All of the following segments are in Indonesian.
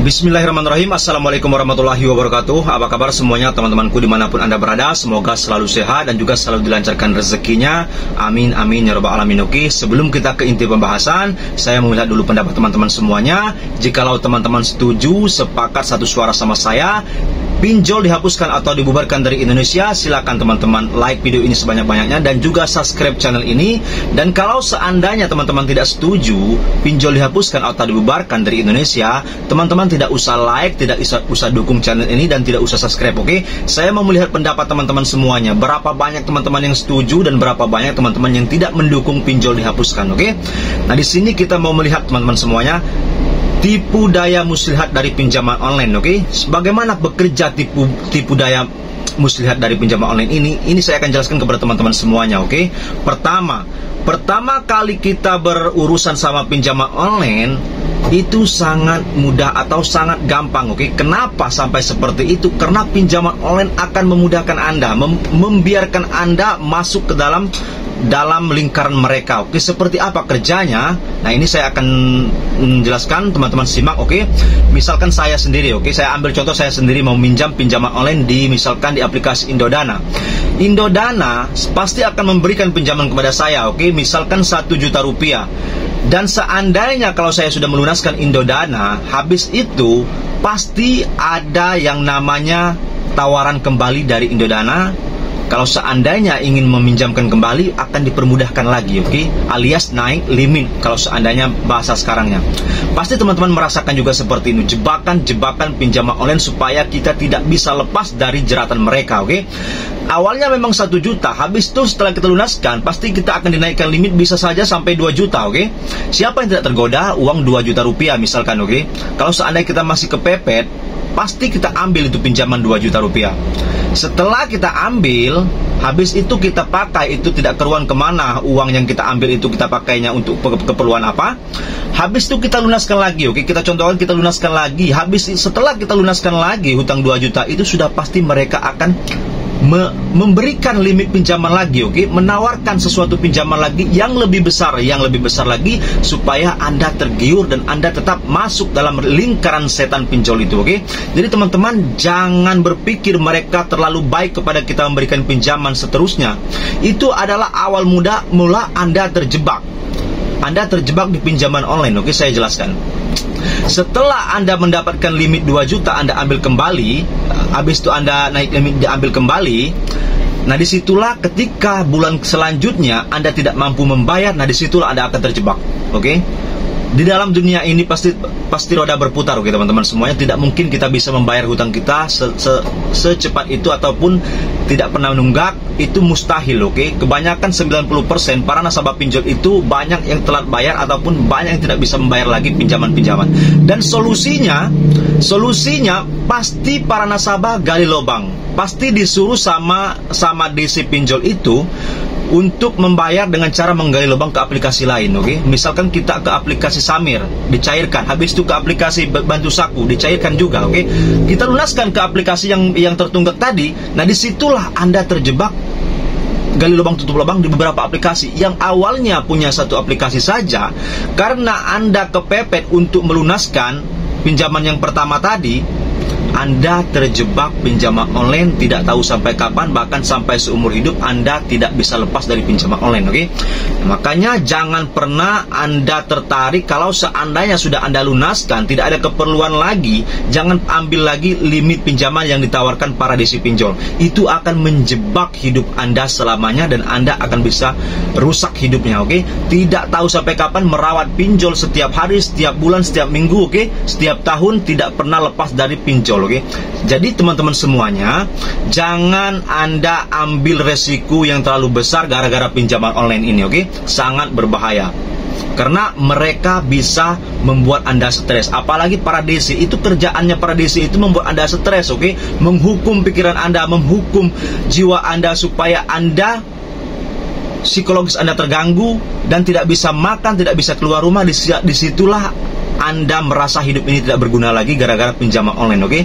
Bismillahirrahmanirrahim. Assalamualaikum warahmatullahi wabarakatuh. Apa kabar semuanya teman-temanku dimanapun Anda berada? Semoga selalu sehat dan juga selalu dilancarkan rezekinya. Amin amin ya rabbal alamin. Oke, sebelum kita ke inti pembahasan, saya mau lihat dulu pendapat teman-teman semuanya. Jikalau teman-teman setuju, sepakat satu suara sama saya, pinjol dihapuskan atau dibubarkan dari Indonesia, silakan teman-teman like video ini sebanyak-banyaknya dan juga subscribe channel ini. Dan kalau seandainya teman-teman tidak setuju pinjol dihapuskan atau dibubarkan dari Indonesia, teman-teman tidak usah like, tidak usah dukung channel ini dan tidak usah subscribe. Oke, saya mau melihat pendapat teman-teman semuanya. Berapa banyak teman-teman yang setuju dan berapa banyak teman-teman yang tidak mendukung pinjol dihapuskan. Oke, nah di sini kita mau melihat teman-teman semuanya tipu daya muslihat dari pinjaman online. Oke, bagaimana bekerja tipu daya muslihat dari pinjaman online ini saya akan jelaskan kepada teman-teman semuanya. Oke, pertama kali kita berurusan sama pinjaman online itu sangat mudah atau sangat gampang. Oke, kenapa sampai seperti itu? Karena pinjaman online akan memudahkan Anda, membiarkan Anda masuk ke dalam lingkaran mereka. Oke, seperti apa kerjanya? Nah, ini saya akan menjelaskan, teman-teman simak. Oke, misalkan saya sendiri, oke, saya ambil contoh saya sendiri mau minjam pinjaman online misalkan di aplikasi Indodana. Indodana pasti akan memberikan pinjaman kepada saya, oke, misalkan 1 juta rupiah. Dan seandainya kalau saya sudah melunaskan Indodana, habis itu pasti ada yang namanya tawaran kembali dari Indodana. Kalau seandainya ingin meminjamkan kembali akan dipermudahkan lagi, oke? Alias naik limit kalau seandainya bahasa sekarangnya. Pasti teman-teman merasakan juga seperti ini, jebakan pinjaman online supaya kita tidak bisa lepas dari jeratan mereka, oke? Awalnya memang 1 juta, habis itu setelah kita lunaskan pasti kita akan dinaikkan limit bisa saja sampai 2 juta, oke? Siapa yang tidak tergoda uang 2 juta rupiah misalkan, oke? Kalau seandainya kita masih kepepet, pasti kita ambil itu pinjaman 2 juta rupiah. Setelah kita ambil, habis itu kita pakai, itu tidak keruan kemana uang yang kita ambil itu, kita pakainya untuk keperluan apa. Habis itu kita lunaskan lagi, oke, kita contohkan kita lunaskan lagi. Setelah kita lunaskan lagi hutang 2 juta itu sudah pasti mereka akan memberikan limit pinjaman lagi, oke, menawarkan sesuatu pinjaman lagi yang lebih besar lagi supaya Anda tergiur dan Anda tetap masuk dalam lingkaran setan pinjol itu, oke. Jadi teman-teman jangan berpikir mereka terlalu baik kepada kita memberikan pinjaman seterusnya. Itu adalah awal mula Anda terjebak. Anda terjebak di pinjaman online, oke, saya jelaskan. Setelah Anda mendapatkan limit 2 juta, Anda ambil kembali, habis itu Anda naik limit, diambil kembali. Nah, disitulah ketika bulan selanjutnya Anda tidak mampu membayar, nah disitulah Anda akan terjebak, oke. Di dalam dunia ini pasti roda berputar, oke teman-teman semuanya. Tidak mungkin kita bisa membayar hutang kita secepat itu ataupun tidak pernah menunggak, itu mustahil, oke. Kebanyakan 90% para nasabah pinjol itu banyak yang telat bayar ataupun banyak yang tidak bisa membayar lagi pinjaman-pinjaman. Dan solusinya pasti para nasabah gali lubang. Pasti disuruh sama DC pinjol itu untuk membayar dengan cara menggali lubang ke aplikasi lain, oke. Misalkan kita ke aplikasi Samir, dicairkan. Habis itu ke aplikasi Bantu Saku, dicairkan juga, oke. Kita lunaskan ke aplikasi yang tertunggak tadi. Nah, disitulah Anda terjebak gali lubang tutup lubang di beberapa aplikasi yang awalnya punya satu aplikasi saja. Karena Anda kepepet untuk melunaskan pinjaman yang pertama tadi, Anda terjebak pinjaman online tidak tahu sampai kapan, bahkan sampai seumur hidup Anda tidak bisa lepas dari pinjaman online, oke. Makanya jangan pernah Anda tertarik kalau seandainya sudah Anda lunaskan, tidak ada keperluan lagi, jangan ambil lagi limit pinjaman yang ditawarkan para DC pinjol. Itu akan menjebak hidup Anda selamanya dan Anda akan bisa rusak hidupnya, oke. Tidak tahu sampai kapan merawat pinjol setiap hari, setiap bulan, setiap minggu, oke, setiap tahun tidak pernah lepas dari pinjol, oke. Jadi teman-teman semuanya, jangan Anda ambil resiko yang terlalu besar gara-gara pinjaman online ini, oke. Sangat berbahaya. Karena mereka bisa membuat Anda stres. Apalagi para DC, itu kerjaannya para DC itu membuat Anda stres, oke. Menghukum pikiran Anda, menghukum jiwa Anda supaya Anda psikologis Anda terganggu dan tidak bisa makan, tidak bisa keluar rumah. Disitulah Anda merasa hidup ini tidak berguna lagi gara-gara pinjaman online, oke.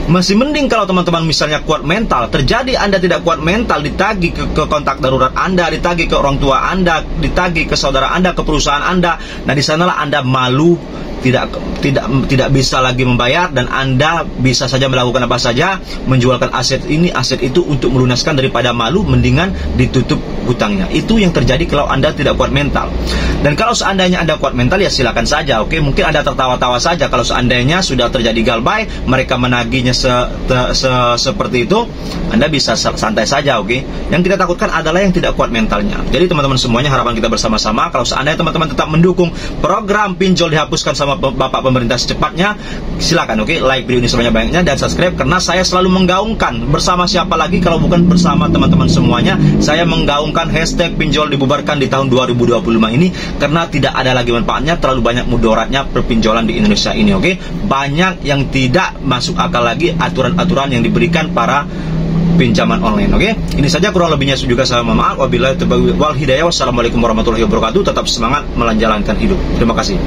Masih mending kalau teman-teman misalnya kuat mental. Terjadi Anda tidak kuat mental, ditagih ke kontak darurat Anda, ditagih ke orang tua Anda, ditagih ke saudara Anda, ke perusahaan Anda. Nah, di sanalah Anda malu, tidak bisa lagi membayar, dan Anda bisa saja melakukan apa saja, menjualkan aset ini, aset itu untuk melunaskan. Daripada malu, mendingan ditutup hutangnya. Itu yang terjadi kalau Anda tidak kuat mental. Dan kalau seandainya Anda kuat mental, ya silakan saja, oke. Mungkin Anda tertawa-tawa saja kalau seandainya sudah terjadi galbay, mereka menagihnya seperti itu, Anda bisa santai saja, oke. Yang kita takutkan adalah yang tidak kuat mentalnya. Jadi teman-teman semuanya, harapan kita bersama-sama, kalau seandainya teman-teman tetap mendukung program pinjol dihapuskan sama Bapak Pemerintah secepatnya, silakan, oke, like video ini sebanyak-banyaknya dan subscribe, karena saya selalu menggaungkan, bersama siapa lagi kalau bukan bersama teman-teman semuanya, saya menggaungkan hashtag pinjol dibubarkan di tahun 2025 ini, karena tidak ada lagi manfaatnya, terlalu banyak mudaratnya perpinjolan di Indonesia ini, oke. Banyak yang tidak masuk akal lagi aturan-aturan yang diberikan para pinjaman online, oke. Ini saja, kurang lebihnya juga saya mohon maaf. Wabillahi taufiq wal hidayah. Wassalamualaikum warahmatullahi wabarakatuh. Tetap semangat menjalankan hidup. Terima kasih.